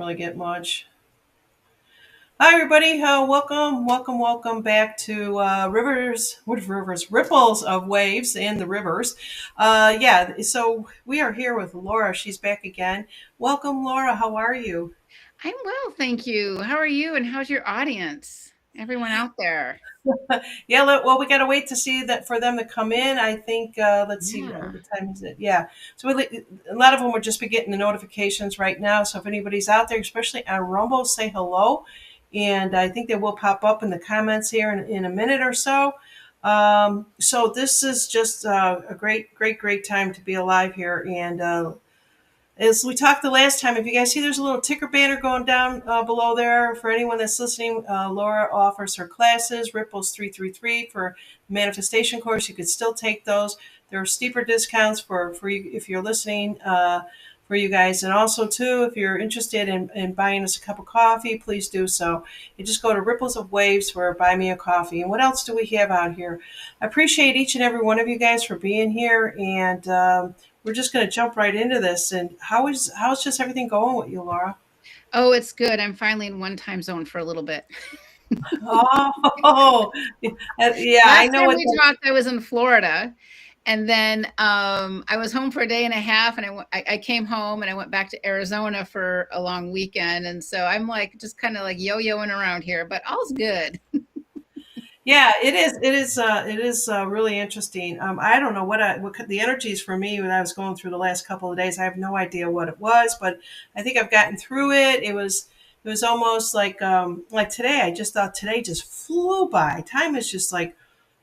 really get much. Hi, everybody. Welcome back to Rivers, Ripples of Waves and the Rivers. Yeah, so we are here with Laura. She's back again. Welcome, Laura. How are you? I'm well, thank you. How are you? And how's your audience? Everyone out there. Yeah, well, we got to wait to see that for them to come in. I think, let's see, Yeah. what time is it? Yeah. So a lot of them will just be getting the notifications right now. So if anybody's out there, especially on Rumble, say hello. And I think they will pop up in the comments here in a minute or so. So this is just a great time to be alive here. And as we talked the last time, if you guys see there's a little ticker banner going down below there for anyone that's listening, Laura offers her classes, Ripples 333 for manifestation course. You could still take those. There are steeper discounts for you if you're listening for you guys. And also, too, if you're interested in buying us a cup of coffee, please do so. You just go to Ripples of Waves for Buy Me a Coffee. And what else do we have out here? I appreciate each and every one of you guys for being here. And we're just going to jump right into this. And how's just everything going with you, Laura? Oh, it's good. I'm finally in one time zone for a little bit. Oh, yeah, I Last know time what we that. talked, I was in Florida, and then I was home for a day and a half, and I came home and I went back to Arizona for a long weekend, and so I'm like just kind of like yo-yoing around here, but all's good. Yeah, it is. It is really interesting. I don't know what the energies for me when I was going through the last couple of days. I have no idea what it was, but I think I've gotten through it. It was almost like today. I just thought today just flew by. Time is just like,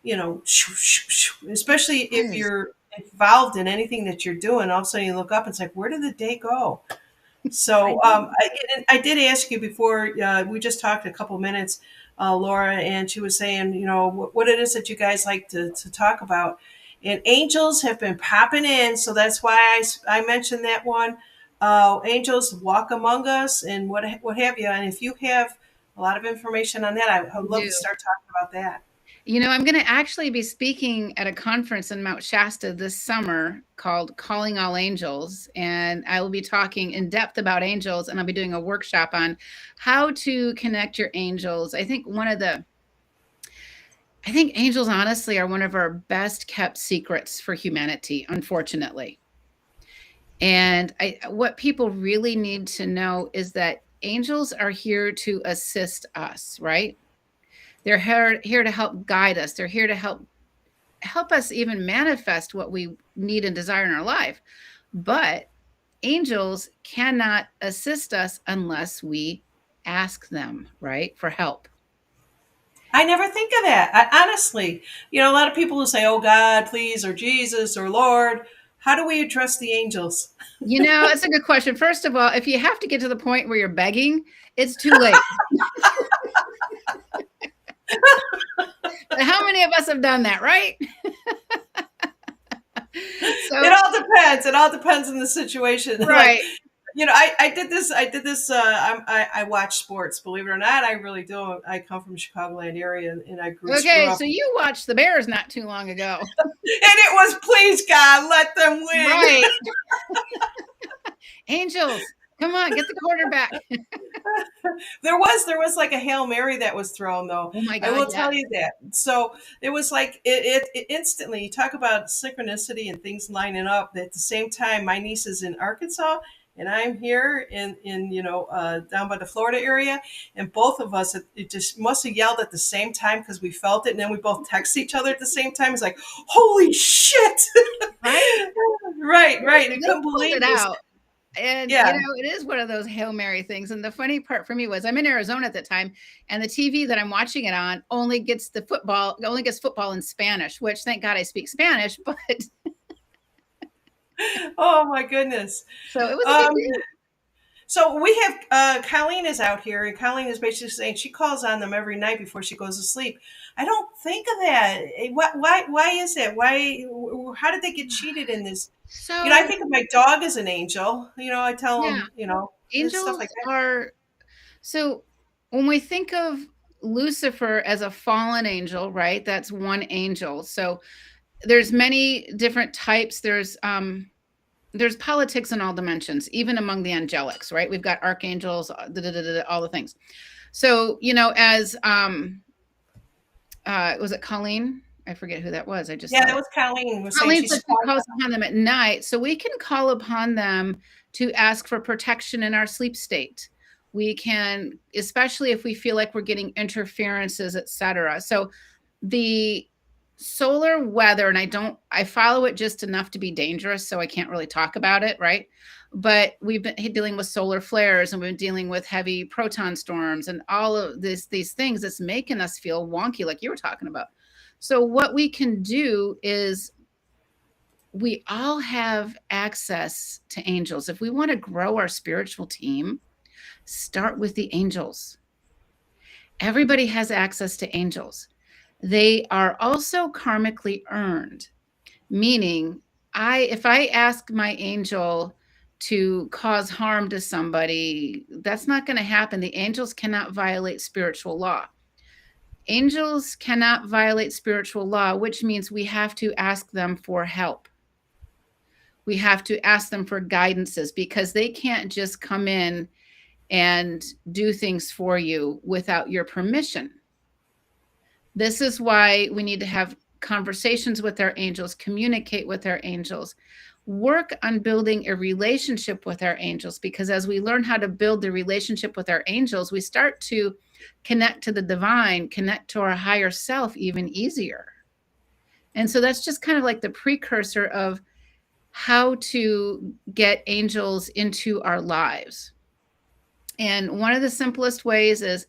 shoo, shoo, shoo. Especially if Yes, you're involved in anything that you're doing. All of a sudden you look up and it's like, where did the day go? I So know. I did ask you before. We just talked a couple minutes, Laura, and she was saying, what it is that you guys like to talk about. And angels have been popping in, so that's why I mentioned that one. Angels walk among us, and what have you. And if you have a lot of information on that, I'd I love to do. start talking about that. I'm going to actually be speaking at a conference in Mount Shasta this summer called Calling All Angels. And I will be talking in depth about angels, and I'll be doing a workshop on how to connect your angels. I think angels, honestly, are one of our best kept secrets for humanity, unfortunately. And what people really need to know is that angels are here to assist us, right? They're here to help guide us. They're here to help us even manifest what we need and desire in our life. But angels cannot assist us unless we ask them, right, for help. I never think of that. Honestly, a lot of people will say, "Oh God, please," or Jesus, or Lord. How do we address the angels? That's a good question. First of all, if you have to get to the point where you're begging, it's too late. But how many of us have done that, right? It So, all depends. It all depends on the situation. Like, right. I did this. I did this. I watch sports. Believe it or not, I really do. I come from Chicagoland area, and I grew Okay, up. so you watched the Bears not too long ago. And it was, please God, let them win. Right. Angels, come on, get the quarterback. There was like a Hail Mary that was thrown, though. Oh my I God, will tell yes. you that. So it was like it instantly. You talk about synchronicity and things lining up. At the same time, my niece is in Arkansas, and I'm here in down by the Florida area, and both of us it just must have yelled at the same time because we felt it, and then we both text each other at the same time. It's like, holy shit! Right? Right. I They couldn't pulled believe it this. out. And, Yeah. it is one of those Hail Mary things. And the funny part for me was I'm in Arizona at the time, and the TV that I'm watching it on only gets football in Spanish, which thank God I speak Spanish, but Oh my goodness. so it was a big Um, deal. So we have Colleen is out here, and Colleen is basically saying she calls on them every night before she goes to sleep. I don't think of that. Why is that? Why? How did they get cheated in this? I So, think of my dog as an angel. I tell yeah, him, and stuff angels like that. are so when we think of Lucifer as a fallen angel, right? That's one angel. So there's many different types. There's there's politics in all dimensions, even among the angelics, right? We've got archangels, all the things. So, as was it Colleen? I forget who that was. I just Yeah, saw that that. was Colleen was saying Colleen she's said she calls upon them at night, so we can call upon them to ask for protection in our sleep state. We can, especially if we feel like we're getting interferences, etc. So the solar weather, and I follow it just enough to be dangerous, so I can't really talk about it, right? But we've been dealing with solar flares, and we've been dealing with heavy proton storms and all of these things that's making us feel wonky, like you were talking about. So what we can do is we all have access to angels. If we want to grow our spiritual team, start with the angels. Everybody has access to angels. They are also karmically earned, meaning if I ask my angel to cause harm to somebody, that's not going to happen. The angels cannot violate spiritual law. Angels cannot violate spiritual law, which means we have to ask them for help. We have to ask them for guidances, because they can't just come in and do things for you without your permission. This is why we need to have conversations with our angels, communicate with our angels, work on building a relationship with our angels, because as we learn how to build the relationship with our angels, we start to connect to the divine, connect to our higher self even easier. And so that's just kind of like the precursor of how to get angels into our lives. And one of the simplest ways is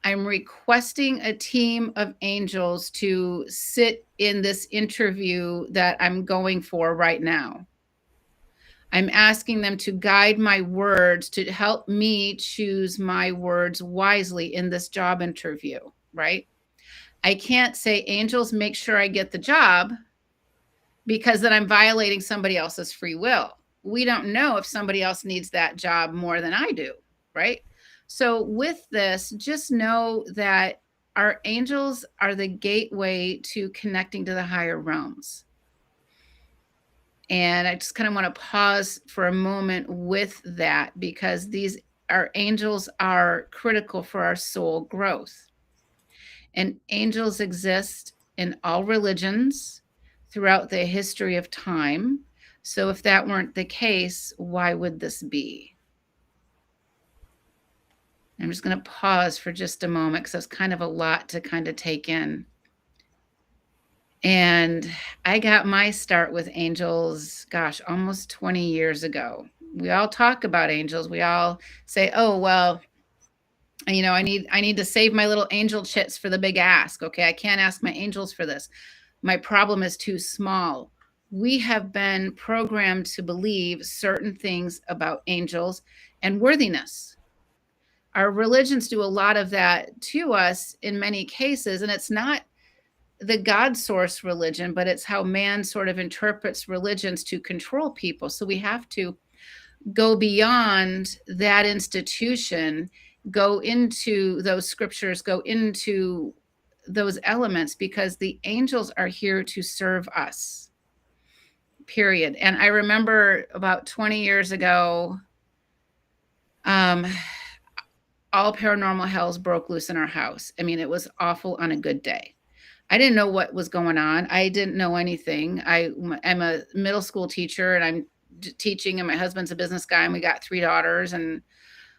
I'm requesting a team of angels to sit in this interview that I'm going for right now. I'm asking them to guide my words, to help me choose my words wisely in this job interview, right? I can't say, angels, make sure I get the job, because then I'm violating somebody else's free will. We don't know if somebody else needs that job more than I do, right? So with this, just know that our angels are the gateway to connecting to the higher realms. And I just kind of want to pause for a moment with that, because our angels are critical for our soul growth. And angels exist in all religions throughout the history of time. So if that weren't the case, why would this be? I'm just going to pause for just a moment, because it's kind of a lot to kind of take in. And I got my start with angels, gosh, almost 20 years ago. We all talk about angels. We all say, oh, well, I need to save my little angel chits for the big ask. Okay, I can't ask my angels for this. My problem is too small. We have been programmed to believe certain things about angels and worthiness. Our religions do a lot of that to us in many cases, and it's not the God source religion, but it's how man sort of interprets religions to control people. So we have to go beyond that institution, go into those scriptures, go into those elements, because the angels are here to serve us, period. And I remember about 20 years ago, all paranormal hells broke loose in our house. I mean, it was awful on a good day. I didn't know what was going on. I didn't know anything. I'm a middle school teacher, and I'm teaching, and my husband's a business guy, and we got 3 daughters, and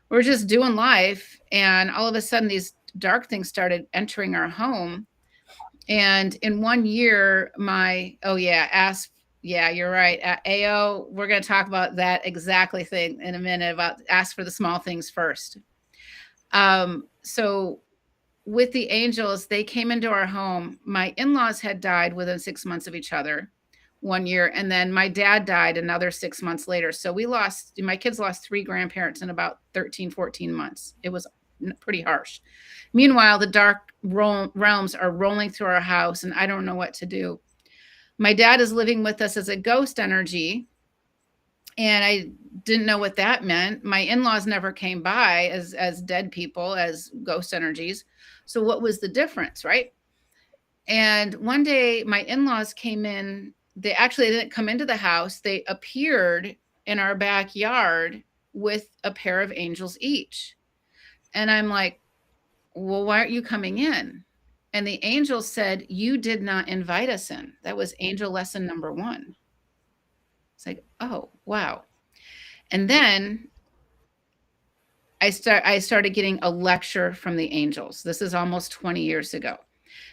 we're just doing life. And all of a sudden, these dark things started entering our home. And in 1 year, yeah, you're right. AO, we're going to talk about that exactly thing in a minute, about ask for the small things first. So with the angels, they came into our home. My in-laws had died within 6 months of each other 1 year. And then my dad died another 6 months later. So my kids lost 3 grandparents in about 13, 14 months. It was pretty harsh. Meanwhile, the dark realms are rolling through our house, and I don't know what to do. My dad is living with us as a ghost energy, and I didn't know what that meant. My in-laws never came by as dead people, as ghost energies. So what was the difference, right? And one day my in-laws came in. They actually didn't come into the house. They appeared in our backyard with a pair of angels each. And I'm like, well, why aren't you coming in? And the angel said, you did not invite us in. That was angel lesson number one. It's like, oh, wow. And then I started getting a lecture from the angels. This is almost 20 years ago.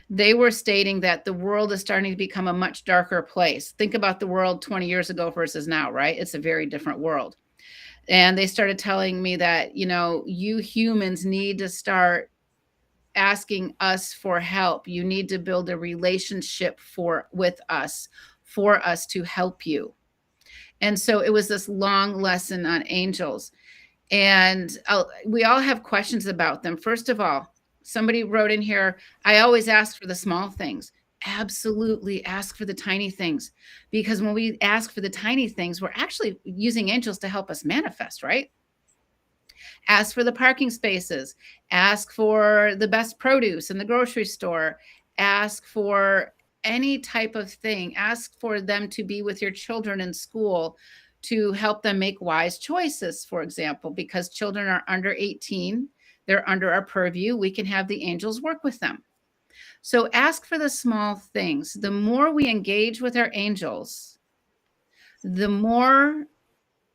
They were stating that the world is starting to become a much darker place. Think about the world 20 years ago versus now, right? It's a very different world. And they started telling me that, you humans need to start asking us for help. You need to build a relationship with us for us to help you. And so it was this long lesson on angels. And we all have questions about them. First of all, somebody wrote in here, I always ask for the small things. Absolutely ask for the tiny things, because when we ask for the tiny things, we're actually using angels to help us manifest, right? Ask for the parking spaces, ask for the best produce in the grocery store, ask for any type of thing, ask for them to be with your children in school to help them make wise choices, for example, because children are under 18, they're under our purview. We can have the angels work with them. So ask for the small things. The more we engage with our angels, the more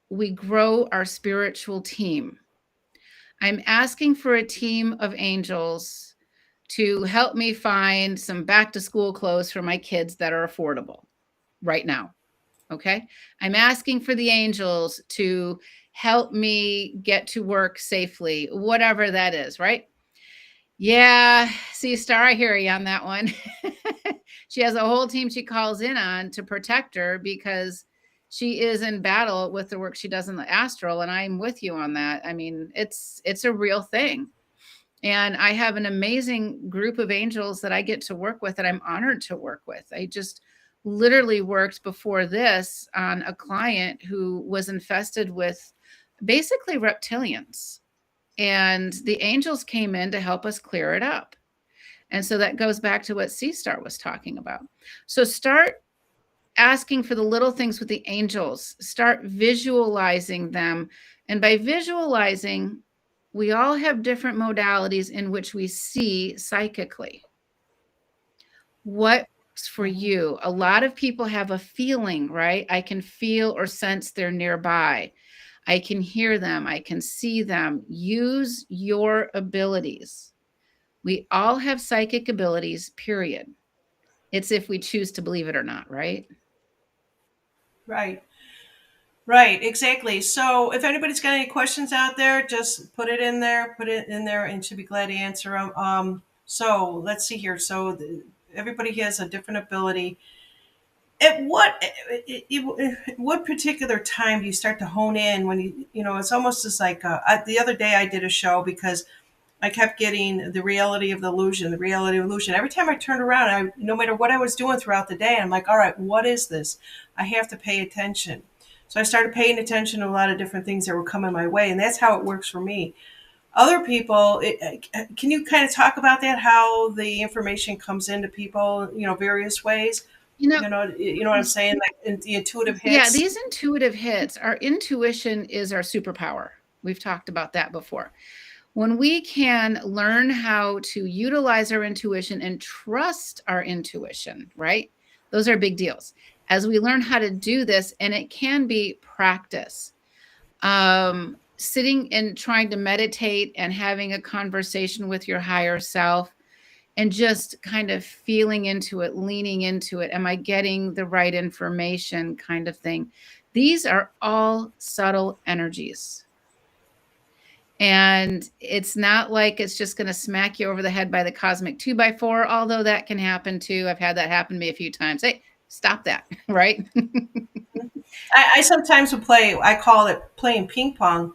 we grow our spiritual team. I'm asking for a team of angels to help me find some back to school clothes for my kids that are affordable right now. Okay. I'm asking for the angels to help me get to work safely, whatever that is, right? Yeah. See, Star, I hear you on that one. She has a whole team she calls in on to protect her because she is in battle with the work she does in the astral. And I'm with you on that. I mean, it's a real thing. And I have an amazing group of angels that I get to work with that I'm honored to work with. I just literally worked before this on a client who was infested with basically reptilians. And the angels came in to help us clear it up. And so that goes back to what C Star was talking about. So start asking for the little things with the angels, start visualizing them. And by visualizing, we all have different modalities in which we see psychically. What works for you? A lot of people have a feeling, right? I can feel or sense they're nearby. I can hear them. I can see them. Use your abilities. We all have psychic abilities, period. It's if we choose to believe it or not, right? Right. Right, exactly. So if anybody's got any questions out there, just put it in there, and she'll be glad to answer them. So let's see here. So everybody has a different ability. At what particular time do you start to hone in when it's almost as like the other day I did a show because I kept getting the reality of the illusion, the reality of illusion. Every time I turned around, no matter what I was doing throughout the day, I'm like, all right, what is this? I have to pay attention. So I started paying attention to a lot of different things that were coming my way, and that's how it works for me. Other people, can you kind of talk about that? How the information comes into people, various ways. You know, You know what I'm saying? Like the intuitive yeah, hits. these intuitive hits, our intuition is our superpower. We've talked about that before. When we can learn how to utilize our intuition and trust our intuition, right? Those are big deals. As we learn how to do this, and it can be practice. Sitting and trying to meditate and having a conversation with your higher self and just kind of feeling into it, leaning into it. Am I getting the right information kind of thing? These are all subtle energies. And it's not like it's just going to smack you over the head by the cosmic 2x4, although that can happen too. I've had that happen to me a few times. Hey, stop that, right? I sometimes would play. I call it playing ping pong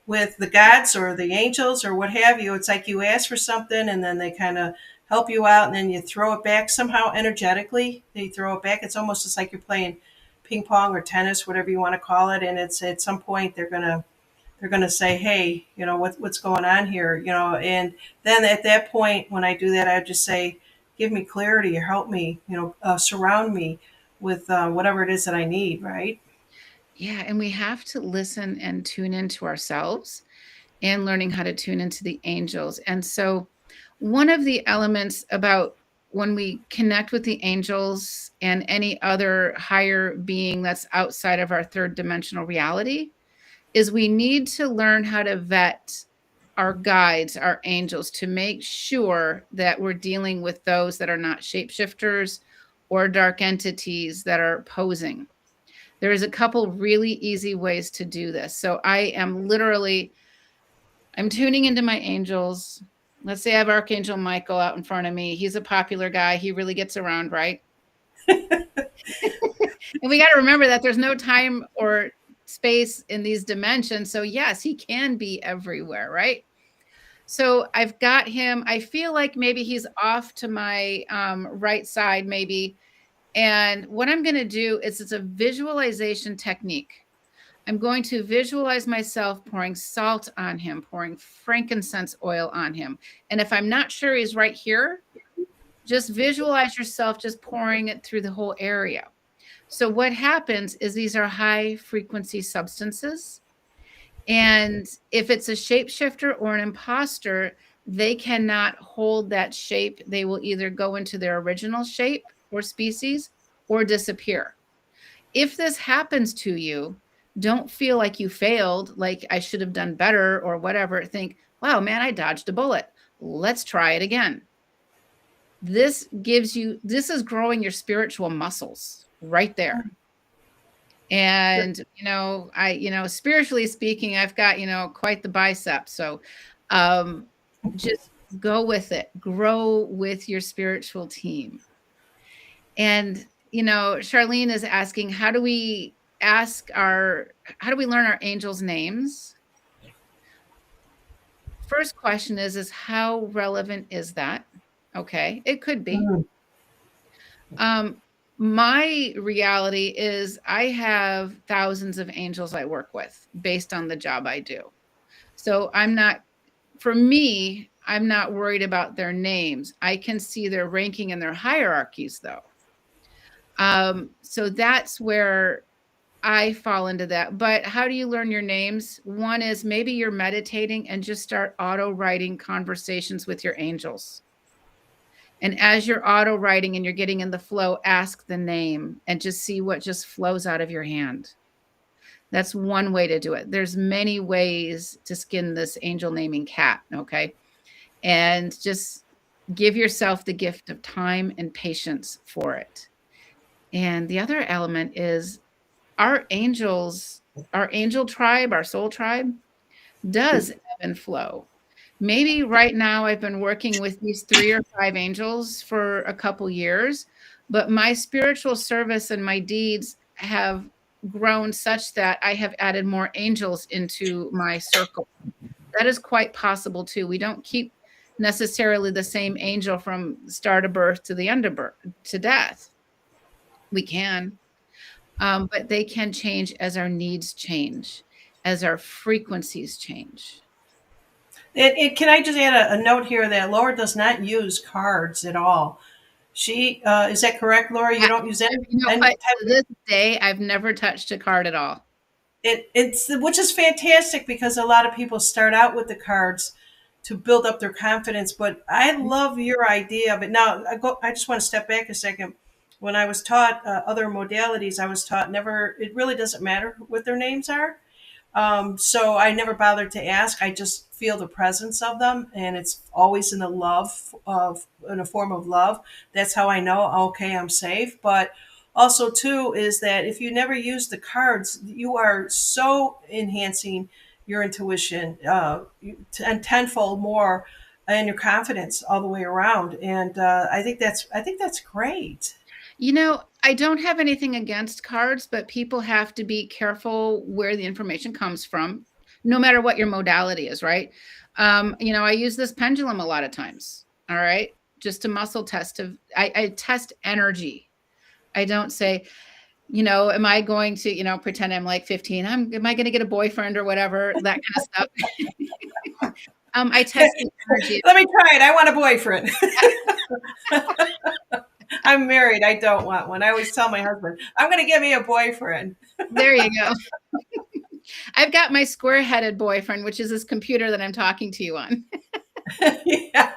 with the gods or the angels or what have you. It's like you ask for something and then they kind of help you out and then you throw it back somehow energetically. They throw it back. It's almost just like you're playing ping pong or tennis, whatever you want to call it. And it's at some point they're gonna say, hey, what's going on here, and then at that point when I do that, I just say, give me clarity or help me, surround me with whatever it is that I need, right? Yeah, and we have to listen and tune into ourselves and learning how to tune into the angels. And so, one of the elements about when we connect with the angels and any other higher being that's outside of our third dimensional reality is we need to learn how to vet our guides, our angels, to make sure that we're dealing with those that are not shapeshifters or dark entities that are posing. There is a couple really easy ways to do this. So I am literally I'm tuning into my angels. Let's say I have Archangel Michael out in front of me. He's a popular guy. He really gets around, right? And we got to remember that there's no time or space in these dimensions. So, yes, he can be everywhere, right? So, I've got him. I feel like maybe he's off to my right side, maybe. And what I'm going to do is it's a visualization technique. I'm going to visualize myself pouring salt on him, pouring frankincense oil on him. And if I'm not sure he's right here, just visualize yourself just pouring it through the whole area. So, what happens is these are high frequency substances. And if it's a shapeshifter or an imposter, they cannot hold that shape. They will either go into their original shape or species or disappear. If this happens to you, don't feel like you failed, like I should have done better or whatever. Think, wow, man, I dodged a bullet. Let's try it again. This is growing your spiritual muscles right there. And, spiritually speaking, I've got, quite the biceps. So just go with it, grow with your spiritual team. And, Charlene is asking, how do we learn our angels' names? First question is how relevant is that? Okay, it could be. My reality is I have thousands of angels I work with based on the job I do. So I'm not worried about their names. I can see their ranking and their hierarchies though. So that's where I fall into that. But how do you learn your names? One is maybe you're meditating and just start auto writing conversations with your angels. And as you're auto writing and you're getting in the flow, ask the name and just see what just flows out of your hand. That's one way to do it. There's many ways to skin this angel naming cat, okay? And just give yourself the gift of time and patience for it. And the other element is our angel tribe, our soul tribe, does ebb and flow. Maybe right now I've been working with these 3 or 5 angels for a couple years, but my spiritual service and my deeds have grown such that I have added more angels into my circle. That is quite possible too. We don't keep necessarily the same angel from start of birth to the end of birth to death. We can, but they can change as our needs change, as our frequencies change. Can I just add a note here that Laura does not use cards at all. She is that correct, Laura? You don't use any. To this day, I've never touched a card at all. It's which is fantastic because a lot of people start out with the cards to build up their confidence. But I love your idea of it. Now I just want to step back a second. When I was taught other modalities, I was taught never. It really doesn't matter what their names are. So I never bothered to ask. I just feel the presence of them, and it's always in a form of love. That's how I know. Okay, I'm safe. But also, too, is that if you never use the cards, you are so enhancing your intuition and tenfold more, and your confidence all the way around. And I think that's great. I don't have anything against cards, but people have to be careful where the information comes from, no matter what your modality is, right? I use this pendulum a lot of times, all right, just to muscle test. I test energy. I don't say, am I going to, pretend I'm like 15? Am I going to get a boyfriend or whatever, that kind of stuff. I test the energy. Let me try it. I want a boyfriend. I'm married. I don't want one. I always tell my husband, I'm going to get me a boyfriend. There you go. I've got my square-headed boyfriend, which is this computer that I'm talking to you on. Yeah.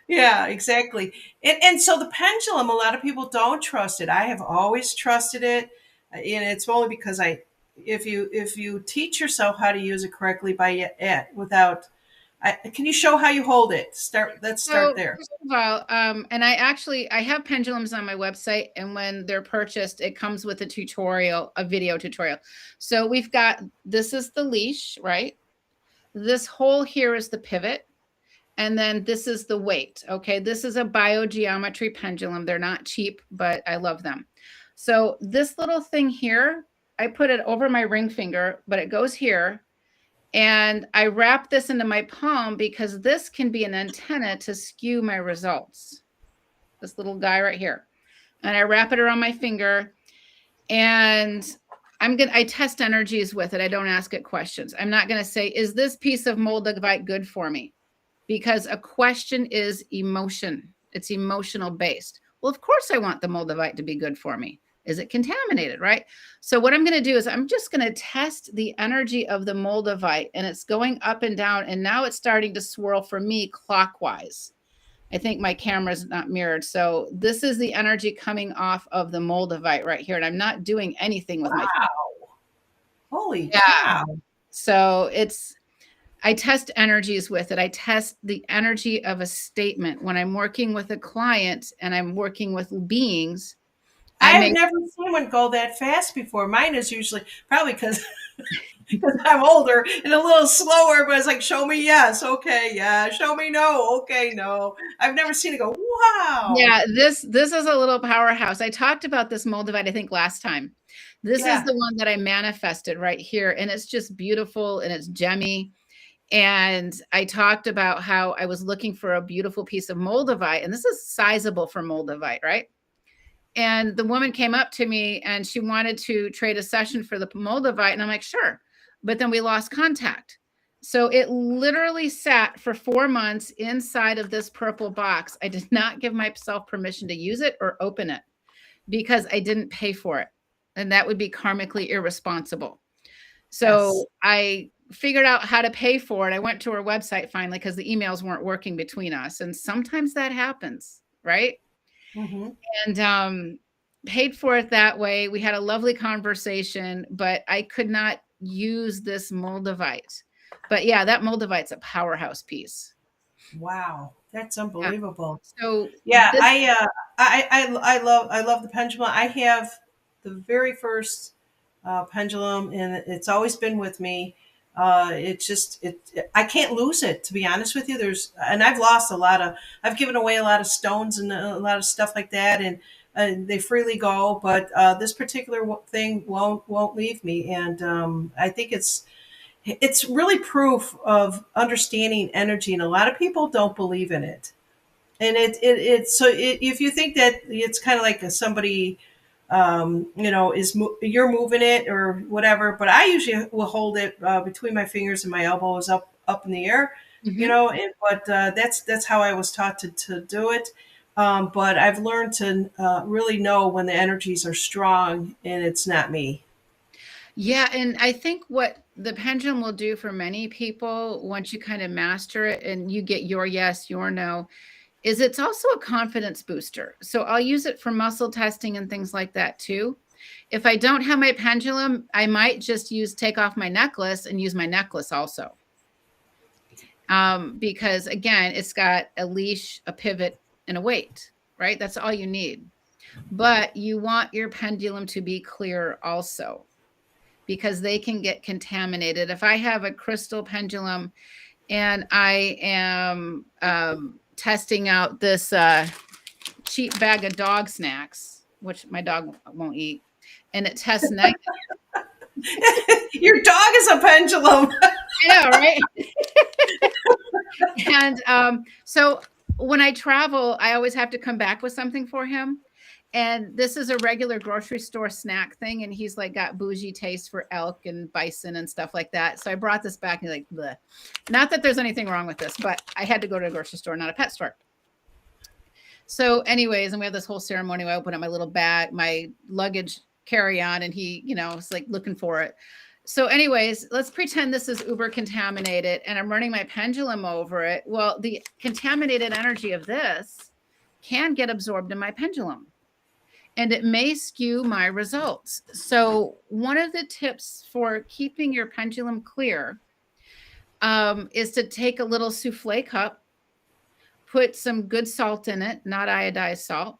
Yeah, exactly. And so the pendulum, a lot of people don't trust it. I have always trusted it, and it's only because if you teach yourself how to use it correctly by it without, can you show how you hold it? Let's start So there. first of all, and I have pendulums on my website, and when they're purchased, it comes with a tutorial, a video tutorial. So we've got, this is the leash, right? This hole here is the pivot. And then this is the weight. Okay. This is a biogeometry pendulum. They're not cheap, but I love them. So this little thing here, I put it over my ring finger, but it goes here. And I wrap this into my palm because this can be an antenna to skew my results. This little guy right here. And I wrap it around my finger, and I test energies with it. I don't ask it questions. I'm not going to say, is this piece of moldavite good for me? Because a question is emotion. It's emotional based. Well, of course I want the moldavite to be good for me. Is it contaminated, right? So what I'm going to do is I'm just going to test the energy of the moldavite, and it's going up and down, and now it's starting to swirl for me clockwise. I think my camera's not mirrored. So this is the energy coming off of the moldavite right here, and I'm not doing anything with my Wow. Holy yeah. cow. So I test energies with it. I test the energy of a statement when I'm working with a client and I'm working with beings. I I've make never seen one go that fast before. Mine is usually probably because I'm older and a little slower, but it's like, show me yes, okay, yeah, show me no, okay, no. I've never seen it go, wow. yeah, this is a little powerhouse. I talked about this moldavite, I think, last time. This is Yeah. the one that I manifested right here, and it's just beautiful and it's gemmy. And I talked about how I was looking for a beautiful piece of moldavite, and this is sizable for moldavite, right? And the woman came up to me and she wanted to trade a session for the moldavite, and I'm like, sure. But then we lost contact. So it literally sat for 4 months inside of this purple box. I did not give myself permission to use it or open it because I didn't pay for it. And that would be karmically irresponsible. Yes. So I figured out how to pay for it. I went to her website finally because the emails weren't working between us. And sometimes that happens, right? Mm-hmm. And paid for it that way. We had a lovely conversation, but I could not use this moldavite. But yeah, that moldavite's a powerhouse piece. Wow. That's Yeah. unbelievable. So Yeah, this, I love the pendulum. I have the very first pendulum, and it's always been with me. I can't lose it, to be honest with you. And I've lost I've given away a lot of stones and a lot of stuff like that, and they freely go. But this particular thing won't leave me, and I think it's really proof of understanding energy, and a lot of people don't believe in it. And if you think that it's kind of like somebody you're moving it or whatever, but I usually will hold it between my fingers and my elbows up in the air, mhm. but that's how I was taught to do it. But I've learned to really know when the energies are strong and it's not me. Yeah, and I think what the pendulum will do for many people once you kind of master it and you get your yes, your no, is it's also a confidence booster. So I'll use it for muscle testing and things like that too. If I don't have my pendulum, I might just take off my necklace and use my necklace also. Because again, it's got a leash, a pivot, and a weight, right? That's all you need. But you want your pendulum to be clear also because they can get contaminated. If I have a crystal pendulum and I am testing out this cheap bag of dog snacks, which my dog won't eat, and it tests negative. Your dog is a pendulum. I know, right? And so when I travel, I always have to come back with something for him. And this is a regular grocery store snack thing. And he's like got bougie taste for elk and bison and stuff like that. So I brought this back and he's like, bleh. Not that there's anything wrong with this, but I had to go to a grocery store, not a pet store. So, anyways, and we have this whole ceremony where I open up my little bag, my luggage carry on, and he, is like looking for it. So, anyways, let's pretend this is uber contaminated and I'm running my pendulum over it. Well, the contaminated energy of this can get absorbed in my pendulum and it may skew my results. So, one of the tips for keeping your pendulum clear is to take a little souffle cup, put some good salt in it, not iodized salt,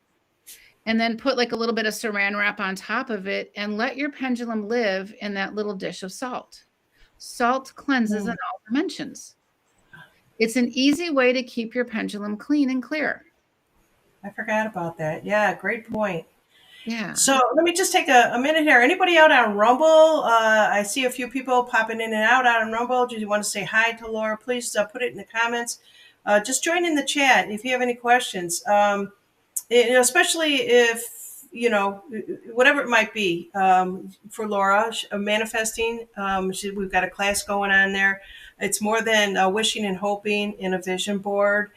and then put like a little bit of saran wrap on top of it and let your pendulum live in that little dish of salt. Salt cleanses in Hmm. all dimensions. It's an easy way to keep your pendulum clean and clear. I forgot about that. Yeah, great point. Yeah, So let me just take a minute here. Anybody out on Rumble? I see a few people popping in and out on Rumble. Do you want to say hi to Laura? Please put it in the comments. Just join in the chat if you have any questions. Especially if whatever it might be, for Laura, manifesting. We've got a class going on there. It's more than wishing and hoping in a vision board.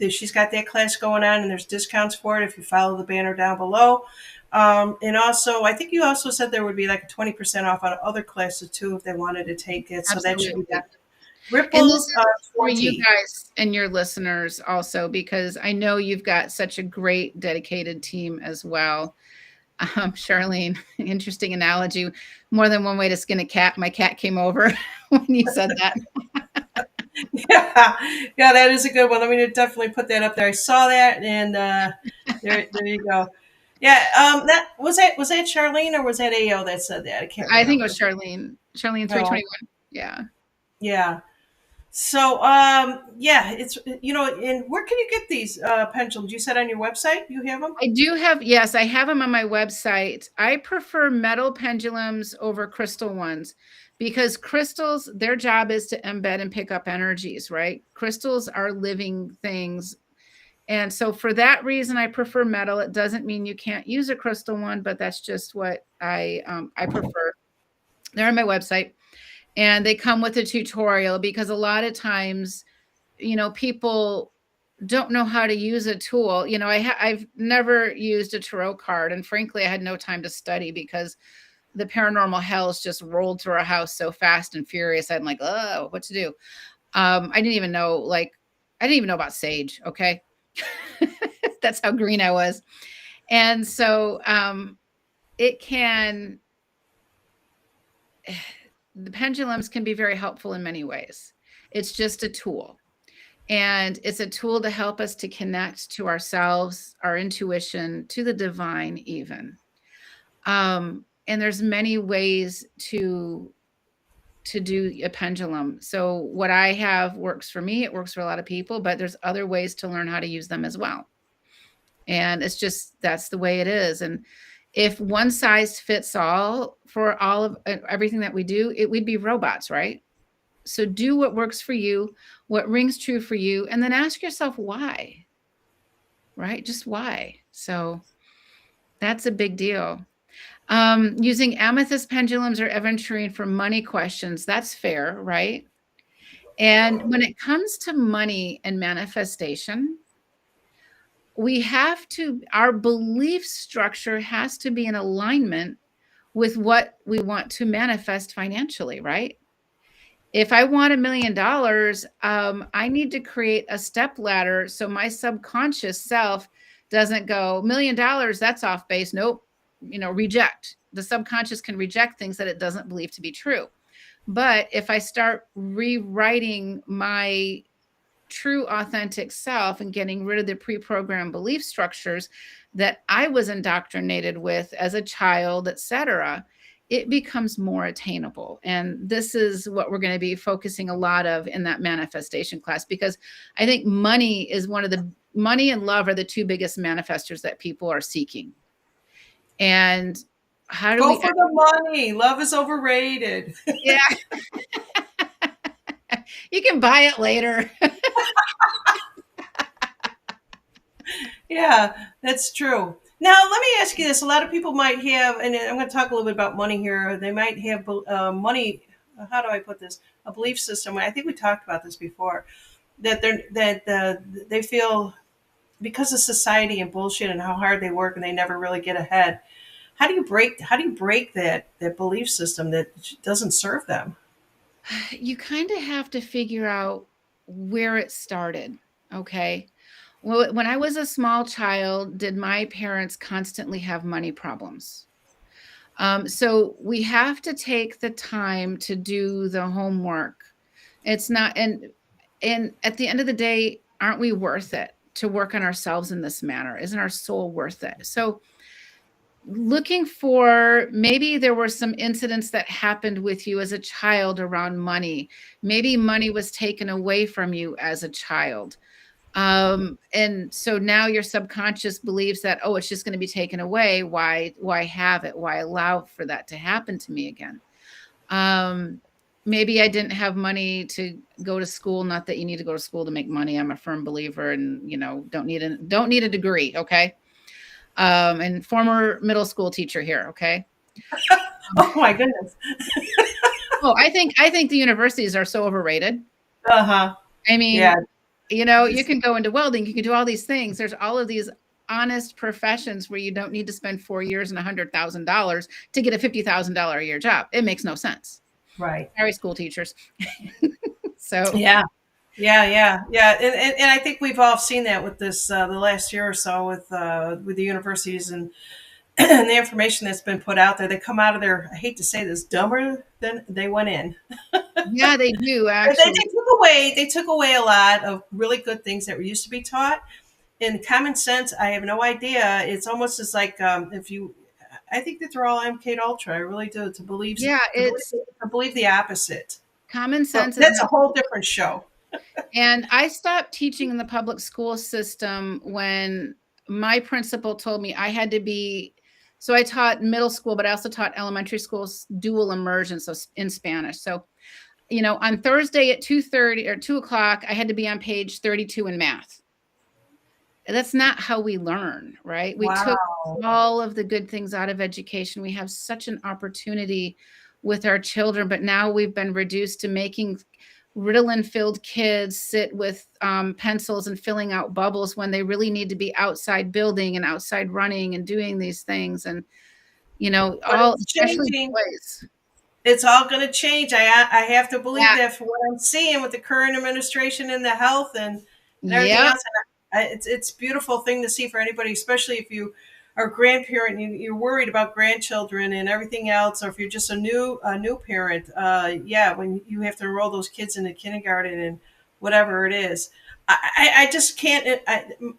She's got that class going on, and there's discounts for it if you follow the banner down below. And also, I think you also said there would be like a 20% off on other classes too if they wanted to take it. So that should absolutely. be good. And this Ripple is for you 20. guys and your listeners also, because I know you've got such a great dedicated team as well. Charlene, interesting analogy. More than one way to skin a cat. My cat came over when you said that. Yeah, yeah, that is a good one. Let me definitely put that up there. I saw that, and there you go. Yeah, that was that Charlene or was that AO that said that? I can't I think it remember. was Charlene. Charlene No, 321. Yeah. yeah. So, yeah, it's and where can you get these pendulums? You said on your website you have them. I do have, yes, I have them on my website. I prefer metal pendulums over crystal ones because crystals, their job is to embed and pick up energies, right? Crystals are living things. And so for that reason, I prefer metal. It doesn't mean you can't use a crystal one, but that's just what I prefer. They're on my website and they come with a tutorial because a lot of times, people don't know how to use a tool. I've never used a tarot card, and frankly, I had no time to study because the paranormal hells just rolled through our house so fast and furious. I'm like, oh, what to do? I didn't even know, I didn't even know about sage. Okay, that's how green I was, and so it can. The pendulums can be very helpful in many ways. It's just a tool. And it's a tool to help us to connect to ourselves, our intuition, to the divine, even. And there's many ways to do a pendulum. So what I have works for me. It works for a lot of people, but there's other ways to learn how to use them as well. And it's just that's the way it is. And if one size fits all for all of everything that we do, we'd be robots, right? So do what works for you, what rings true for you, and then ask yourself why, right? Just why. So that's a big deal. Using amethyst pendulums or aventurine for money questions, that's fair, right? And when it comes to money and manifestation, our belief structure has to be in alignment with what we want to manifest financially, right? If I want $1 million, I need to create a step ladder so my subconscious self doesn't go $1 million. That's off base. Nope. Reject. The subconscious can reject things that it doesn't believe to be true. But if I start rewriting my true authentic self and getting rid of the pre-programmed belief structures that I was indoctrinated with as a child, etc., it becomes more attainable. And this is what we're going to be focusing a lot of in that manifestation class, because I think money and love are the two biggest manifestors that people are seeking. And how do Go we, for the money. Love is overrated. yeah, you can buy it later. Yeah, that's true. Now, let me ask you this. A lot of people might have, and I'm going to talk a little bit about money here. They might have money. How do I put this? A belief system. I think we talked about this before. that they feel because of society and bullshit and how hard they work and they never really get ahead. How do you break that belief system that doesn't serve them? You kind of have to figure out where it started. Okay. Well, when I was a small child, did my parents constantly have money problems? So we have to take the time to do the homework. It's not, and at the end of the day, aren't we worth it to work on ourselves in this manner? Isn't our soul worth it? So looking for, maybe there were some incidents that happened with you as a child around money. Maybe money was taken away from you as a child. And so now your subconscious believes that, oh, it's just going to be taken away. Why have it? Why allow for that to happen to me again? Um, Maybe I didn't have money to go to school. Not that you need to go to school to make money. I'm a firm believer, and don't need a degree. Okay. And former middle school teacher here. Okay. Oh my goodness. Oh, I think the universities are so overrated. Uh-huh. I Yeah. mean, you Just can go into welding, you can do all these things. There's all of these honest professions where you don't need to spend 4 years and $100,000 to get a $50,000 a year job. It makes no sense. right. Sorry, school teachers. So Yeah. Yeah. And I think we've all seen that with this the last year or so with the universities and and the information that's been put out there. They come out of there, I hate to say this, dumber than they went in. yeah, they do They actually. took away a lot of really good things that used to be taught. In common sense, I have no idea. It's almost as like if you, I think that they're all MK Ultra. I really do Yeah, it's to believe the opposite. common But sense is that's not. a whole different show. And I stopped teaching in the public school system when my principal told me I had to be. So I taught middle school, but I also taught elementary schools dual immersion, so in Spanish. So on Thursday at 2:30 or 2 o'clock, I had to be on page 32 in math. That's not how we learn, right? We took Wow. all of the good things out of education. We have such an opportunity with our children, but now we've been reduced to making Ritalin filled kids sit with pencils and filling out bubbles when they really need to be outside building and outside running and doing these things. And, But all, it's especially changing. boys. It's all going to change. I have to believe Yeah. that for what I'm seeing with the current administration and the health and everything Yep. else. And it's a beautiful thing to see for anybody, especially if you are a grandparent and you're worried about grandchildren and everything else, or if you're just a new parent. Yeah, when you have to enroll those kids into kindergarten and whatever it is. I just can't.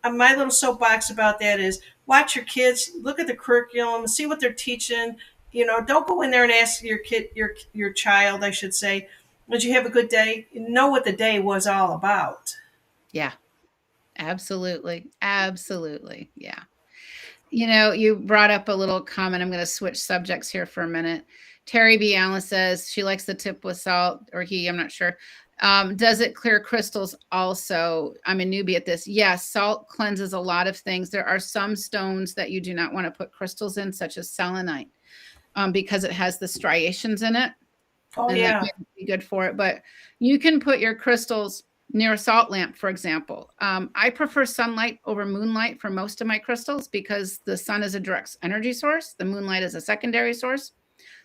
My little soapbox about that is watch your kids, look at the curriculum, see what they're teaching. Don't go in there and ask your kid, your child, I should say, did you have a good day? Know what the day was all about. Yeah. Absolutely. Absolutely. Yeah. You brought up a little comment. I'm going to switch subjects here for a minute. Terry B. Allen says she likes the tip with salt, or he, I'm not sure. Does it clear crystals also? I'm a newbie at this. Yes, salt cleanses a lot of things. There are some stones that you do not want to put crystals in, such as selenite, because it has the striations in it, Oh and that yeah. might not be good for it. But you can put your crystals near a salt lamp, for example. I prefer sunlight over moonlight for most of my crystals because the sun is a direct energy source. The moonlight is a secondary source.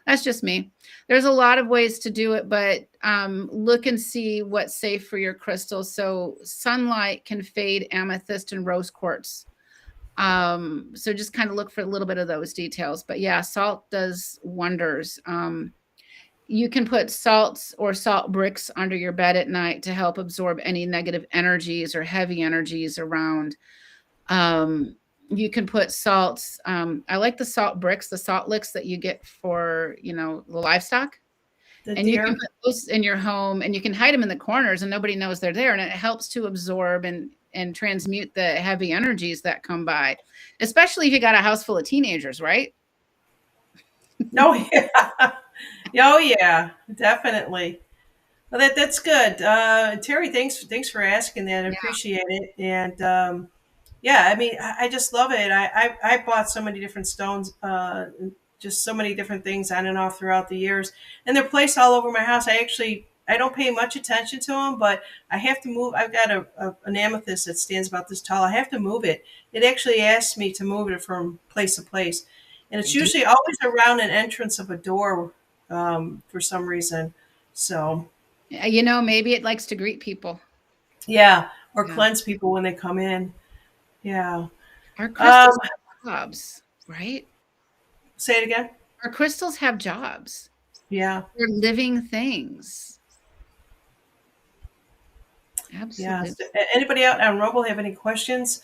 That's just me. There's a lot of ways to do it, but look and see what's safe for your crystals. So sunlight can fade amethyst and rose quartz. So just kind of look for a little bit of those details. But yeah, salt does wonders. You can put salts or salt bricks under your bed at night to help absorb any negative energies or heavy energies around. Um, you can put salts. I like the salt bricks, the salt licks that you get for, the livestock. The And you can deer. put those in your home and you can hide them in the corners and nobody knows they're there. And it helps to absorb and transmute the heavy energies that come by, especially if you got a house full of teenagers, right? Oh yeah. Oh yeah, definitely. Well, that's good. Terry, thanks for asking that. I Yeah. appreciate it. And yeah, I mean, I just love it. I bought so many different stones, just so many different things on and off throughout the years, and they're placed all over my house. I actually I don't pay much attention to them, but I have to move. I've got an amethyst that stands about this tall. I have to move it. It actually asks me to move it from place to place, and it's Do usually always around an entrance of a door, for some reason. So maybe it likes to greet people. yeah, or Yeah. cleanse people when they come in. Yeah. Our Um, crystals have jobs, right? say it again. Our crystals have jobs. Yeah. They're living things. Yeah. Absolutely. So, anybody out on Rumble have any questions,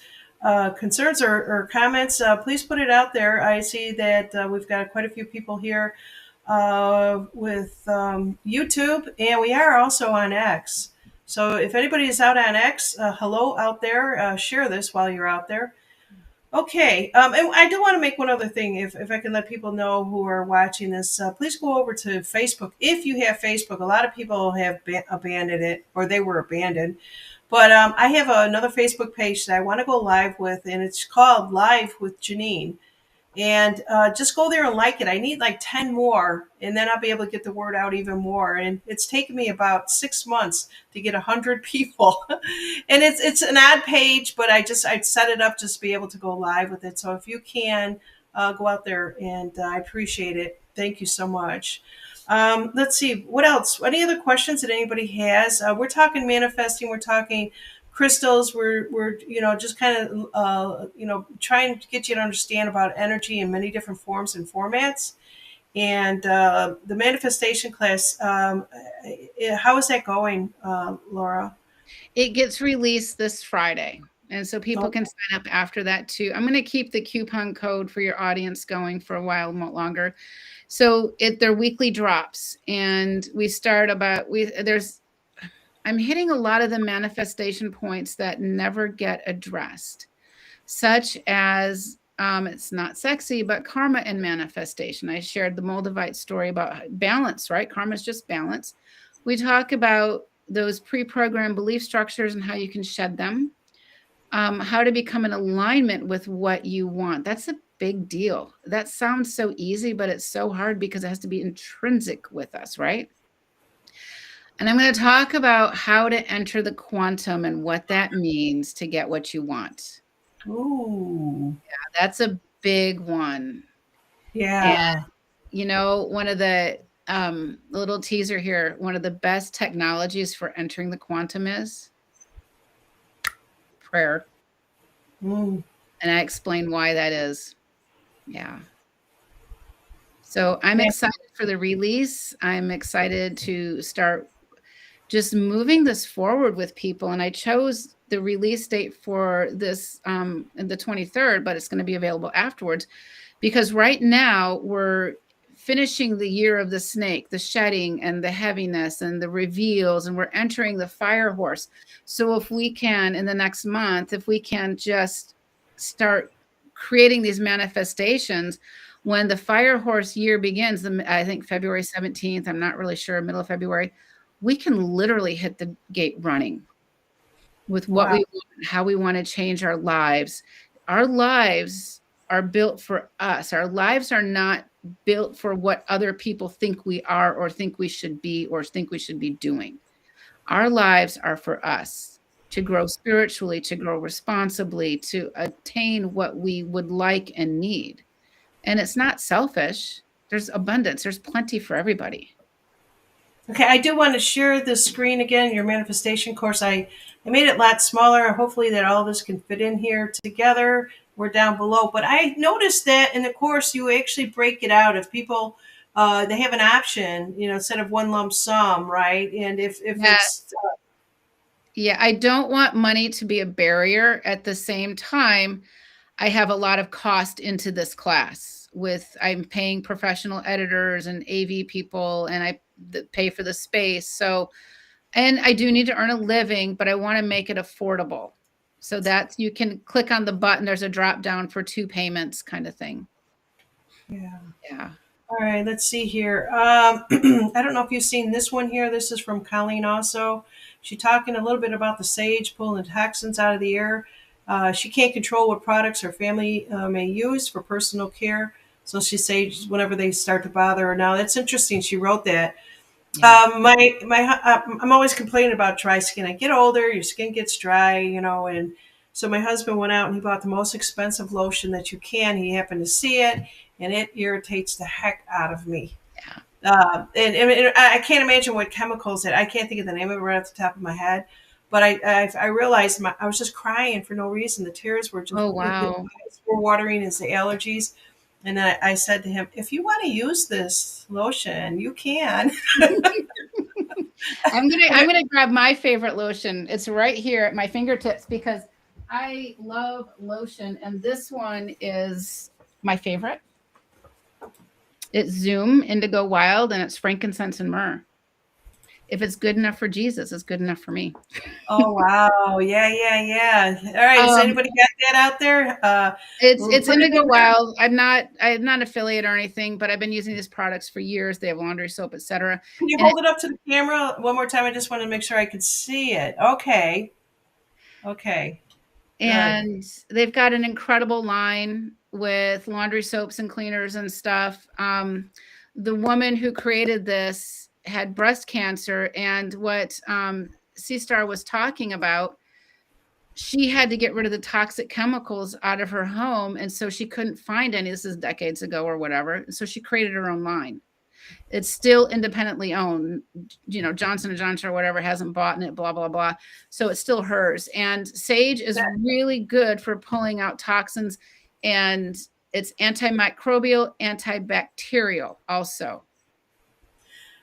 concerns, or comments? Please put it out there. I see that we've got quite a few people here with YouTube, and we are also on X. So if anybody is out on X, hello out there. Share this while you're out there. Okay, and I do want to make one other thing. If I can let people know who are watching this, please go over to Facebook. If you have Facebook, a lot of people have abandoned it, or they were abandoned. But I have another Facebook page that I want to go live with, and it's called Live with Janine. And just go there and like it. I need like 10 more, and then I'll be able to get the word out even more. And it's taken me about 6 months to get 100 people. And it's an odd page, but I set it up just to be able to go live with it. So if you can go out there, and I appreciate it. Thank you so much. Let's see what else. Any other questions that anybody has? We're talking manifesting. We're talking crystals. We're just kind of trying to get you to understand about energy in many different forms and formats. And the manifestation class, how is that going, Laura? It gets released this Friday. And so people Oh, can sign up after that too. I'm going to keep the coupon code for your audience going for a while longer. So they're weekly drops, and we start about I'm hitting a lot of the manifestation points that never get addressed, such as it's not sexy, but karma and manifestation. I shared the Moldavite story about balance, right? Karma is just balance. We talk about those pre-programmed belief structures and how you can shed them, how to become in alignment with what you want. That's a big deal. That sounds so easy, but it's so hard because it has to be intrinsic with us, right? And I'm going to talk about how to enter the quantum and what that means to get what you want. ooh, That's a big one. And, yeah. one of the little teaser here, one of the best technologies for entering the quantum is prayer. Mm. And I explain why that is. Yeah. So I'm Yeah. excited for the release. I'm excited to start just moving this forward with people. And I chose the release date for this the 23rd, but it's going to be available afterwards, because right now we're finishing the year of the snake, the shedding and the heaviness and the reveals, and we're entering the fire horse. So if we can, in the next month, if we can just start creating these manifestations, when the fire horse year begins, I think February 17th, I'm not really sure, middle of February, we can literally hit the gate running with what Wow. we want, how we want to change our lives. Our lives are built for us. Our lives are not built for what other people think we are, or think we should be, or think we should be doing. Our lives are for us to grow spiritually, to grow responsibly, to attain what we would like and need. And it's not selfish. There's abundance. There's plenty for everybody. Okay, I do want to share the screen again, your manifestation course. I made it a lot smaller. Hopefully that all of us can fit in here together. We're down below. But I noticed that in the course you actually break it out. If people they have an option, instead of one lump sum, right? And if Yeah. it's Yeah, I don't want money to be a barrier. At the same time, I have a lot of cost into this class. I'm paying professional editors and AV people, and I pay for the space. So, and I do need to earn a living, but I want to make it affordable. So that you can click on the button. There's a drop down for 2 payments kind of thing. yeah. Yeah. All right, let's see here. I don't know if you've seen this one here. This is from Colleen also. She's talking a little bit about the sage pulling toxins out of the air. She can't control what products her family may use for personal care. So she says whenever they start to bother her. Now, that's interesting. She wrote that. Yeah. I'm always complaining about dry skin. I get older, your skin gets dry, and so my husband went out and he bought the most expensive lotion that you can. He happened to see it, and it irritates the heck out of me. Yeah. And I can't imagine what chemicals it. I can't think of the name of it right off the top of my head, but I realized I was just crying for no reason. The tears were just Oh, the wow. eyes were watering as the allergies. And I said to him, "If you want to use this lotion, you can." I'm gonna grab my favorite lotion. It's right here at my fingertips because I love lotion, and this one is my favorite. It's Zoom Indigo Wild, and it's frankincense and myrrh. If it's good enough for Jesus, it's good enough for me. Oh wow! Yeah, yeah, yeah. All right, has Um, anybody got that out there? it's Put it Indigo in there. Wild. I'm not affiliate or anything, but I've been using these products for years. They have laundry soap, etc. Can you And hold it up to the camera one more time? I just want to make sure I could see it. Okay, okay, good. and they've got an incredible line with laundry soaps and cleaners and stuff. The woman who created this had breast cancer, and what C Star was talking about, she had to get rid of the toxic chemicals out of her home, and so she couldn't find any. This is decades ago or whatever. So she created her own line. It's still independently owned. Johnson and Johnson or whatever hasn't bought it, blah, blah, blah. So it's still hers. And sage is really good for pulling out toxins, and it's antimicrobial, antibacterial also.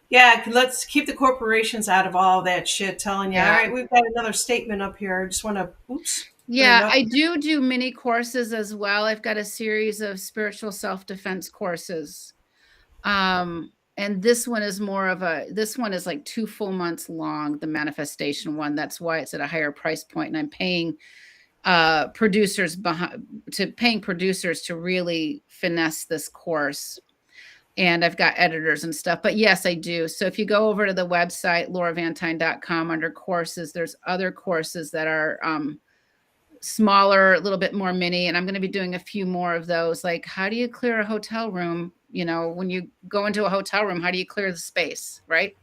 Yeah, let's keep the corporations out of all that shit. Telling you. All Yeah. right, we've got another statement up here. I just want to, oops, put it Yeah, up. I do mini courses as well. I've got a series of spiritual self-defense courses. And this one is like 2 full months long, the manifestation one. That's why it's at a higher price point, and I'm paying paying producers to really finesse this course. And I've got editors and stuff. But yes, I do. So if you go over to the website, lauravantyne.com, under courses, there's other courses that are smaller, a little bit more mini. And I'm going to be doing a few more of those. Like, how do you clear a hotel room? When you go into a hotel room, how do you clear the space, right?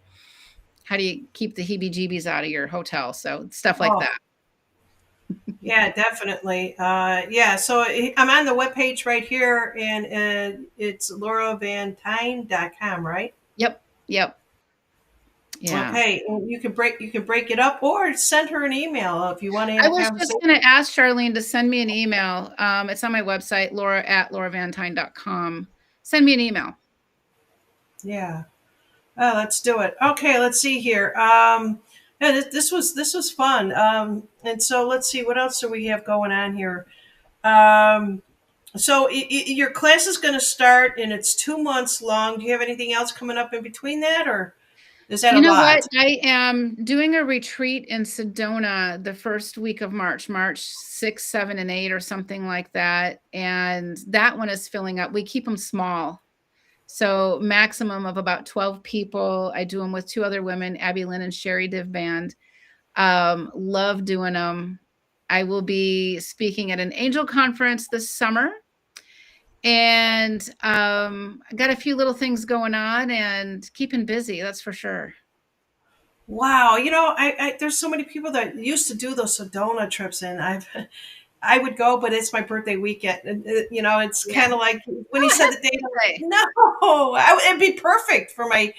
How do you keep the heebie jeebies out of your hotel? So stuff like Oh, that. yeah, definitely. Yeah, so I'm on the webpage right here, and it's lauravantyne.com, right? Yep. Yep. Yeah. Okay, and you can break it up or send her an email if you want to have I a was just conversation. going to ask Charlene to send me an email. It's on my website, laura@lauravantyne.com. Send me an email. Yeah. Let's do it. Okay, let's see here. Yeah, this was fun. And so let's see what else do we have going on here. Um, so your class is going to start, and it's 2 months long. Do you have anything else coming up in between that, or is that a You know what? lot? I am doing a retreat in Sedona the first week of March 6, 7, and 8, or something like that. And that one is filling up. We keep them small. So maximum of about 12 people. I do them with two other women, Abby Lynn and Sherry Div Band. Love doing them. I will be speaking at an angel conference this summer. And I got a few little things going on and keeping busy, that's for sure. Wow, there's so many people that used to do those Sedona trips, and I would go, but it's my birthday weekend, and it's Yeah. kind of like when he Oh, said happy the date. I'm like, birthday. no, it'd be perfect for my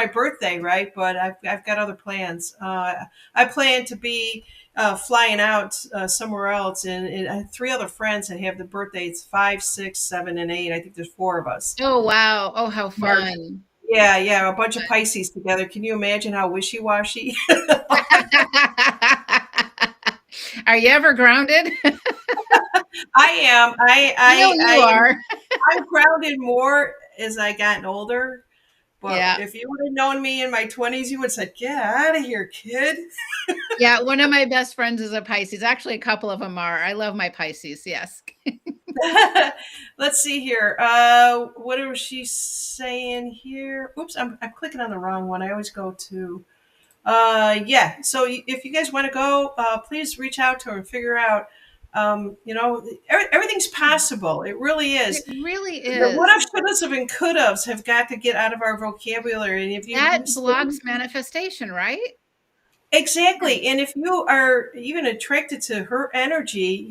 birthday, right? But I've got other plans. I plan to be flying out somewhere else, and I have three other friends that have the birthdays 5, 6, 7, and 8. I think there's four of us. Oh, wow. Oh, how March. fun. Yeah, yeah, a bunch of Pisces together. Can you imagine how wishy washy? Are you ever grounded? I am. I I know I you I am. are. I'm grounded more as I gotten older. But Yeah. if you would have known me in my 20s, you would have said, "Get out of here, kid." Yeah, one of my best friends is a Pisces. Actually, a couple of them are. I love my Pisces, yes. Let's see here. What was she saying here? Oops, I'm clicking on the wrong one. I always go to. Yeah. So if you guys want to go, please reach out to her and figure out Everything's possible. It really It is. really The what is. ifs, should haves, and could haves have got to get out of our vocabulary. And if you That blocks manifestation, right? Yeah. exactly, and if you are even attracted to her energy,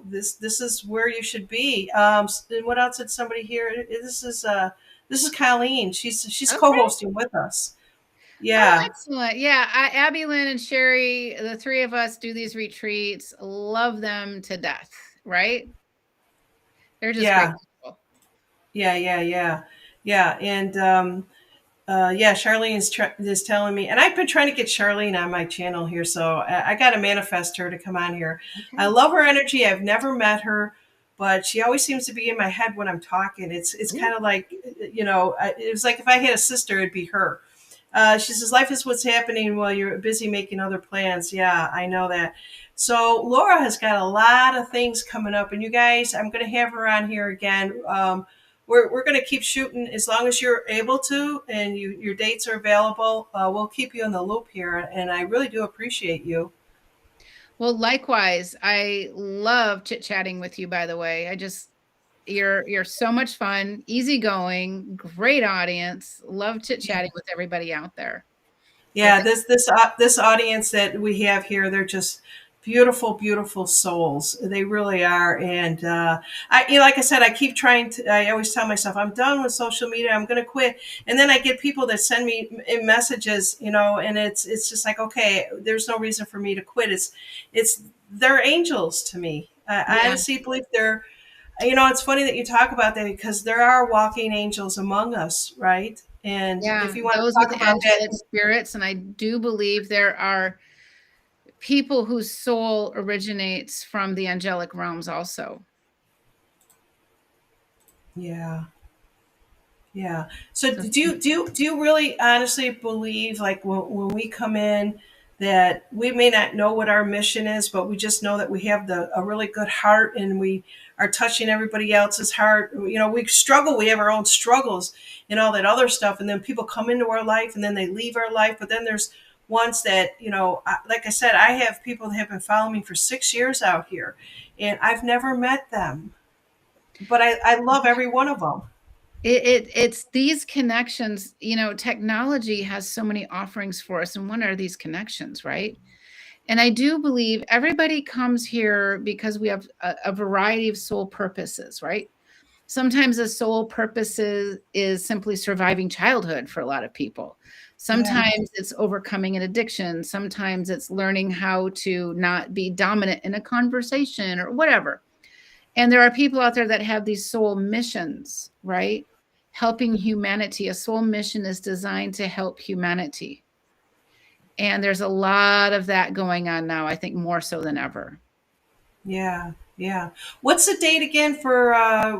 this is where you should be. And what else did somebody here? This is Colleen. She's Okay. co-hosting with us. Oh, Yeah, excellent. Yeah, Abby Lynn and Sherry, the three of us do these retreats. Love them to death, right? They're just great yeah, people. yeah, yeah. And yeah, Charlene is telling me, and I've been trying to get Charlene on my channel here, so I got to manifest her to come on here. I Okay. love her energy. I've never met her, but she always seems to be in my head when I'm talking. It's Ooh. kind of like, it was like if I had a sister, it'd be her. She says, "Life is what's happening while you're busy making other plans." Yeah, I know that. So Laura has got a lot of things coming up, and you guys, I'm going to have her on here again. We're going to keep shooting as long as you're able to, and your dates are available. We'll keep you in the loop here, and I really do appreciate you. Well, likewise, I love chit-chatting with you, by the way. You're so much fun, easygoing, great audience. Love chit-chatting with everybody out there. So Yeah, thank this audience that we have here, they're just beautiful, beautiful souls. They really are. And like I said, I keep trying to. I always tell myself, I'm done with social media. I'm going to quit. And then I get people that send me messages, and it's just like, okay, there's no reason for me to quit. It's they're angels to me. I yeah. honestly believe they're. It's funny that you talk about that because there are walking angels among us, right? And if Yeah, you want to those with talk about angelic that, spirits, and I do believe there are people whose soul originates from the angelic realms also. yeah. Yeah. So So do you really honestly believe, like, when we come in, that we may not know what our mission is, but we just know that we have a really good heart, and we are touching everybody else's heart. We struggle, we have our own struggles and all that other stuff, and then people come into our life and then they leave our life. But then there's ones that, like I said, I have people that have been following me for 6 years out here, and I've never met them, but I love every one of them. it's these connections, technology has so many offerings for us, and one are these connections, right? And I do believe everybody comes here because we have a variety of soul purposes, right? Sometimes a soul purpose is simply surviving childhood for a lot of people. Yeah. Sometimes it's overcoming an addiction. Sometimes it's learning how to not be dominant in a conversation or whatever. And there are people out there that have these soul missions, right? Helping humanity. A soul mission is designed to help humanity. And there's a lot of that going on now, I think more so than ever. Yeah, yeah. What's the date again for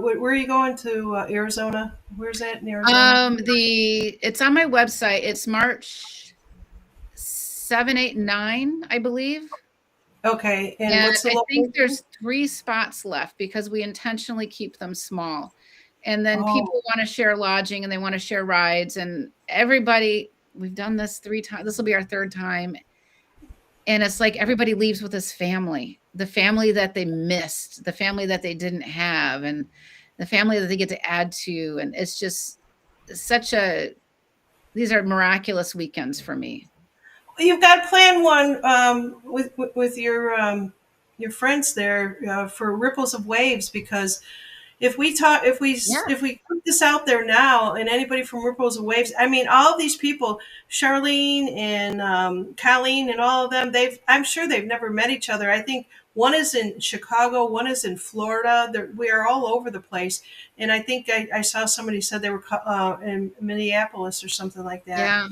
where are you going to, Arizona? Where's that in Arizona? The it's on my website. It's March 7, 8, 9, I believe. Okay, and And what's the I think location? there's 3 spots left because we intentionally keep them small. And then Oh, people wanna share lodging and they wanna share rides, and everybody we've done this 3 times. This will be our 3rd time, and it's like everybody leaves with this family, the family that they missed, the family that they didn't have, and the family that they get to add to, and it's just such a these are miraculous weekends for me. you've got to plan one with your friends there, for ripples of waves, because if we talk Yeah, if we put this out there now, and anybody from Ripples and Waves, I mean, all of these people, Charlene and Colleen and all of them, I'm sure they've never met each other. I think one is in Chicago, one is in Florida. We are all over the place, and I think I saw somebody said they were in Minneapolis or something like that. yeah.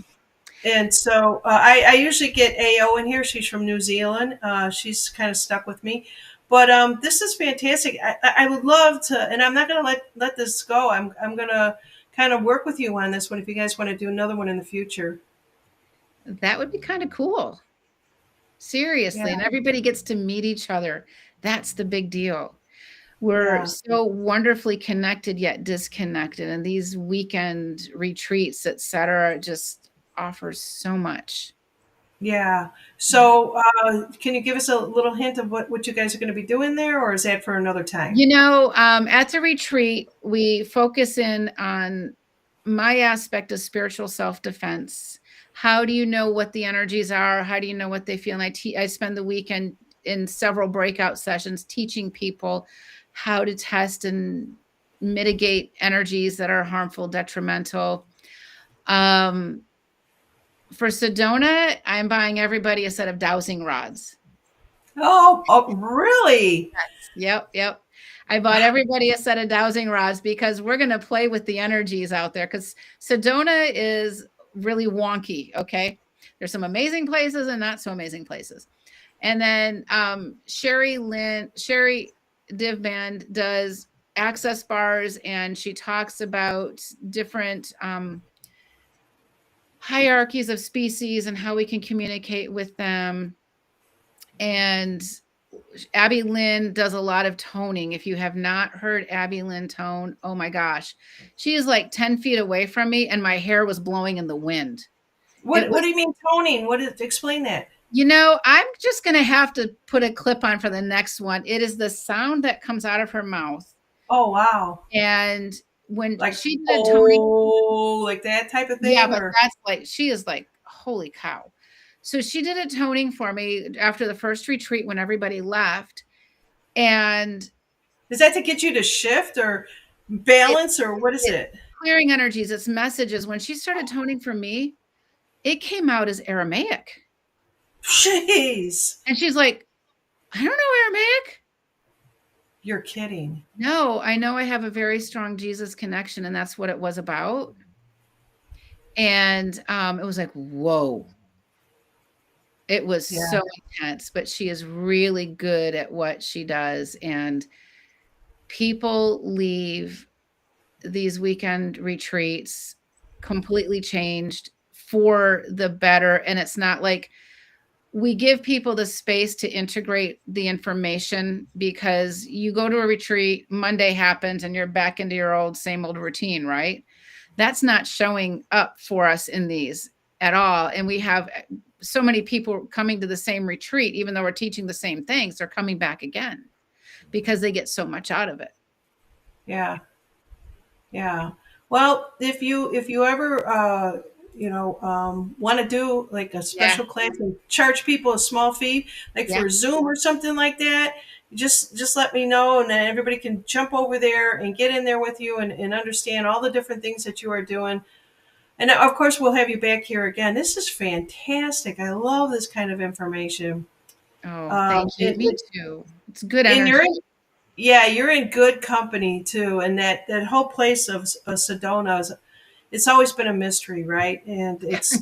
And so I usually get AO in here. She's from New Zealand. She's kind of stuck with me. But this is fantastic. I would love to, and I'm not going to let this go. I'm going to kind of work with you on this one if you guys want to do another one in the future. That would be kinda cool. Yeah, Seriously, and everybody gets to meet each other. That's the big deal. We're yeah. so wonderfully connected yet disconnected, and these weekend retreats, etcetera, just offers so much. Yeah. Yeah. So, can you give us a little hint of what you guys are going to be doing there, or is that for another time? At the retreat, we focus in on my aspect of spiritual self-defense. How do you know what the energies are? How do you know what they feel? And I spend the weekend in several breakout sessions teaching people how to test and mitigate energies that are harmful, detrimental. Um, for Sedona, I'm buying everybody a set of dowsing rods. Oh, really? Yep, yep. I bought everybody a set of dowsing rods because we're gonna play with the energies out there. Because Sedona is really wonky, okay? There's some amazing places and not so amazing places. And then, Sherry Divband does access bars, and she talks about different, hierarchies of species and how we can communicate with them, and Abby Lynn does a lot of toning. If you have not heard Abby Lynn tone, oh my gosh, she is like 10 feet away from me and my hair was blowing in the wind. It What was, do you mean toning? What is explain that? I'm just going to have to put a clip on for the next one. It is the sound that comes out of her mouth. Oh, wow. And when Like, she did a toning, oh, like that type of yeah, thing, but or that's like, she is like, holy cow. So she did a toning for me after the first retreat when everybody left. And is that to get you to shift or it balance, or what is It's it? clearing energies, it's messages. When she started toning for me, it came out as Aramaic. Jeez, And she's like, I don't know Aramaic. you're kidding. No, I know I have a very strong Jesus connection, and that's what it was about. And it was like, whoa, it was Yeah, so intense, but she is really good at what she does. And people leave these weekend retreats completely changed for the better. And it's not like we give people the space to integrate the information, because you go to a retreat, Monday happens, and you're back into your old same old routine, right? That's not showing up for us in these at all. And we have so many people coming to the same retreat, even though we're teaching the same things, they're coming back again because they get so much out of it. yeah. Yeah. Well, if you ever want to do like a Yeah. special class and charge people a small fee, like Yeah. for Zoom or something like that, just let me know, and then everybody can jump over there and get in there with you and understand all the different things that you are doing. And of course, we'll have you back here again. This is fantastic. I love this kind of information. Oh, thank Um, you. Me it, too. It's good and energy. yeah, you're in good company too, and that whole place of Sedona is, it's always been a mystery, right? And it's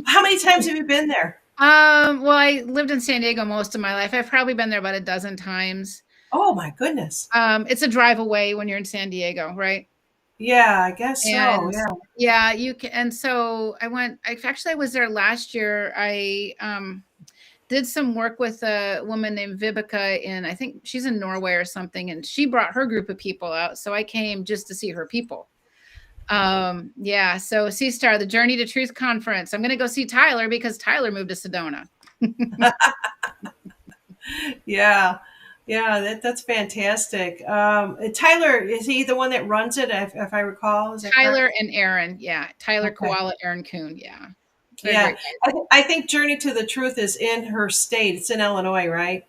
how many times have you been there? Well, I lived in San Diego most of my life. I've probably been there about a dozen times. Oh my goodness. It's a drive away when you're in San Diego, right? Yeah, I guess so. And Yeah. yeah, you can. And so I was there last year. I did some work with a woman named Vibeke, and I think she's in Norway or something. And she brought her group of people out. So I came just to see her people. Yeah. So Sea Star, the Journey to Truth conference. I'm going to go see Tyler because Tyler moved to Sedona. Yeah. Yeah, that's fantastic. Tyler, is he the one that runs it, if I recall? Is that correct? Tyler and Aaron. Yeah. Tyler Okay. Koala, Aaron Kuhn. Yeah. They're Yeah. great guys. I think Journey to the Truth is in her state. It's in Illinois, right?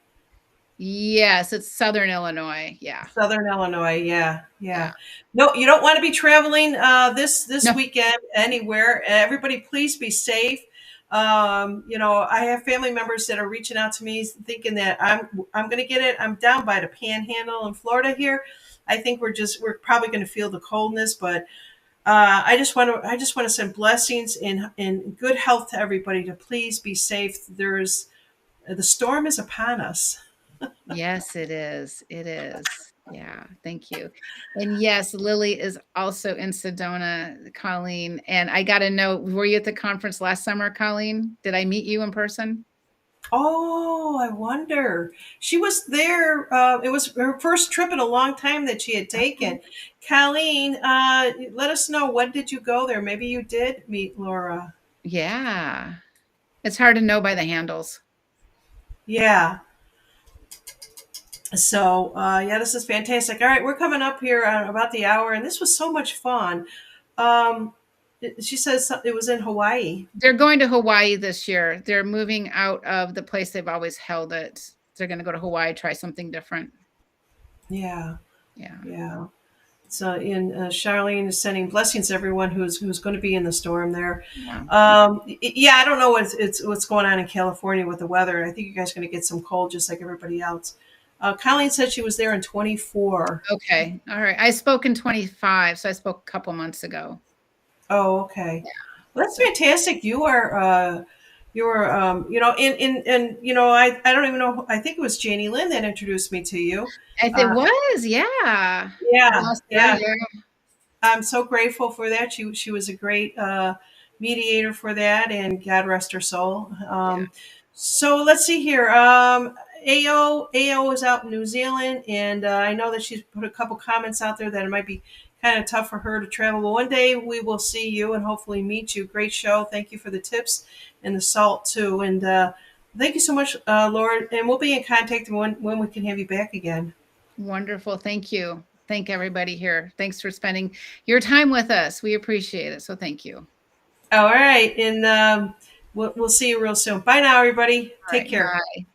Yes. It's Southern Illinois. Yeah. Southern Illinois, yeah, Yeah. yeah. No, you don't want to be traveling this No. weekend anywhere. Everybody, please be safe. I have family members that are reaching out to me thinking that I'm going to get it. I'm down by the Panhandle in Florida here. I think we're probably going to feel the coldness, but I just want to send blessings and good health to everybody. To please be safe. The storm is upon us. Yes, it is. It is. Yeah. Thank you. And yes, Lily is also in Sedona, Colleen. And I got to know, were you at the conference last summer, Colleen? Did I meet you in person? Oh, I wonder. She was there. It was her first trip in a long time that she had taken. Colleen, let us know, when did you go there? Maybe you did meet Laura. Yeah. It's hard to know by the handles. Yeah. So, yeah, this is fantastic. All right, we're coming up here on about the hour, and this was so much fun. Um, she says it was in Hawaii. They're going to Hawaii this year. They're moving out of the place they've always held it. They're going to go to Hawaii, try something different. Yeah, Yeah. yeah. So, in Charlene is sending blessings to everyone who's going to be in the storm there. Yeah. Yeah, I don't know what's going on in California with the weather. I think you guys are going to get some cold just like everybody else. Colleen said she was there in 24. Okay. All right. I spoke in 25, so I spoke a couple months ago. Oh, okay. Yeah. Well, that's So fantastic. You are, I don't even know. I think it was Janie Lynn that introduced me to you. it Uh, was, yeah. yeah, Lost her, yeah. yeah. I'm so grateful for that. She was a great mediator for that, and God rest her soul. Yeah. So let's see here. AO is out in New Zealand, and I know that she's put a couple comments out there that it might be kind of tough for her to travel. But one day we will see you and hopefully meet you. Great show. Thank you for the tips and the salt too. And thank you so much, Laura. And we'll be in contact when we can have you back again. Wonderful. Thank you. Thank everybody here. Thanks for spending your time with us. We appreciate it. So thank you. All right, and we'll see you real soon. Bye now, everybody. All Take right. care. Bye.